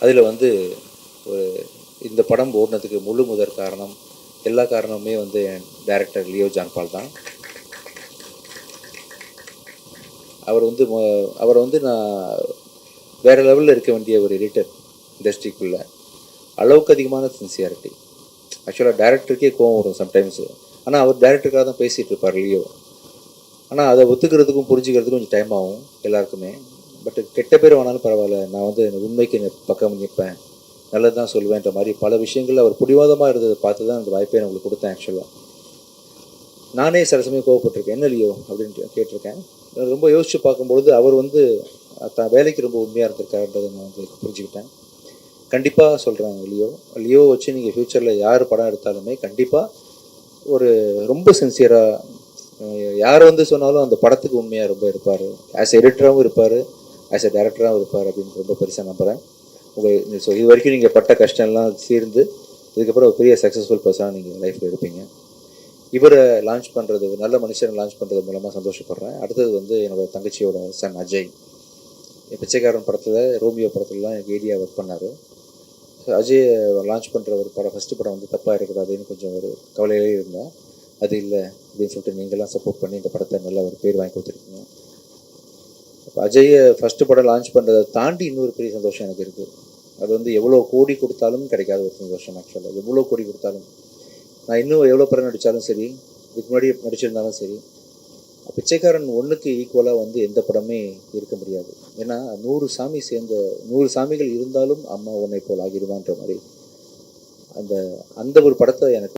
அதில் வந்து ஒரு இந்த படம் ஓடினதுக்கு முழு முதற் காரணம், எல்லா காரணமுமே வந்து என் டைரக்டர் லியோ ஜான் பால் தான். அவர் வந்து நான் வேறு லெவலில் இருக்க வேண்டிய ஒரு எடிட்டர் இண்டஸ்ட்ரிக்குள்ளே. அளவுக்கு அதிகமான சின்சியாரிட்டி. ஆக்சுவலாக டேரக்டருக்கே கோவம் வரும் சம்டைம்ஸு. ஆனால் அவர் டேரக்டருக்காக தான் பேசிகிட்டு இருப்பார் லியோ. ஆனால் அதை ஒத்துக்கிறதுக்கும் புரிஞ்சுக்கிறதுக்கும் கொஞ்சம் டைம் ஆகும் எல்லாருக்குமே. பட் கெட்ட பேர் வேணாலும் பரவாயில்ல, நான் வந்து உண்மைக்கு பக்கம் நிற்பேன், நல்லது தான் சொல்லுவேன்ற மாதிரி பல விஷயங்கள் அவர் பிடிவாதமாக இருந்ததை பார்த்து தான் அந்த வாய்ப்பை நான் உங்களுக்கு கொடுத்தேன். ஆக்சுவலாக நானே சில சமயம் கோவப்பட்டிருக்கேன், என்ன லியோ அப்படின்ட்டு கேட்டிருக்கேன். ரொம்ப யோசித்து பார்க்கும்பொழுது அவர் வந்து தான் வேலைக்கு ரொம்ப உண்மையாக இருந்திருக்காருன்றதை நான் உங்களுக்கு புரிஞ்சுக்கிட்டேன். கண்டிப்பாக சொல்கிறேன், லியோ வச்சு நீங்கள் ஃப்யூச்சரில் யார் படம் எடுத்தாலுமே கண்டிப்பாக ஒரு ரொம்ப சின்சியராக, யார் வந்து சொன்னாலும் அந்த படத்துக்கு உண்மையாக ரொம்ப இருப்பார். ஆஸ் எடிட்டராகவும் இருப்பார், ஆஸ் எ டேரக்டராகவும் இருப்பார் அப்படின்னு ரொம்ப பெருசாக நம்புகிறேன். இது வரைக்கும் நீங்கள் பட்ட கஷ்டம்லாம் தீர்ந்து இதுக்கப்புறம் ஒரு பெரிய சக்ஸஸ்ஃபுல் பர்சனாக நீங்கள் லைஃப்பில் இருப்பீங்க. இவரை லான்ச் பண்ணுறது, நல்ல மனுஷனை லான்ச் பண்ணுறது மூலமாக சந்தோஷப்படுறேன். அடுத்தது வந்து என்னோடய தங்கச்சியோட சன் அஜய், பிச்சைக்காரன் படத்தில், ரோமியோ படத்துலலாம் எனக்கு ஏடியா ஒர்க் பண்ணார். அஜய் லான்ச் பண்ணுற ஒரு படம், ஃபஸ்ட்டு படம் வந்து தப்பாக இருக்கக்கூடாதுன்னு கொஞ்சம் ஒரு கவலையிலே இருந்தேன். அது இல்லை அப்படின்னு சொல்லிட்டு நீங்கள்லாம் சப்போர்ட் பண்ணி இந்த படத்தை நல்ல ஒரு பேர் வாங்கி கொடுத்துருக்கீங்க. இப்போ அஜயை ஃபஸ்ட்டு படம் லான்ச் பண்ணுறதை தாண்டி இன்னொரு பெரிய சந்தோஷம் எனக்கு இருக்குது. அது வந்து எவ்வளோ கோடி கொடுத்தாலும் கிடைக்காத ஒரு சந்தோஷம். ஆக்சுவலாக எவ்வளோ கோடி கொடுத்தாலும், நான் இன்னும் எவ்வளோ படம் நடித்தாலும் சரி, இதுக்கு முன்னாடி நடிச்சிருந்தாலும் சரி, பிச்சைக்காரன் 1க்கு ஈக்குவலாக வந்து எந்த படமே இருக்க முடியாது. ஏன்னா 100 சாமிகள் இருந்தாலும் அம்மா உன்னை போல் ஆகிடுவான்ற மாதிரி அந்த ஒரு படத்தை எனக்கு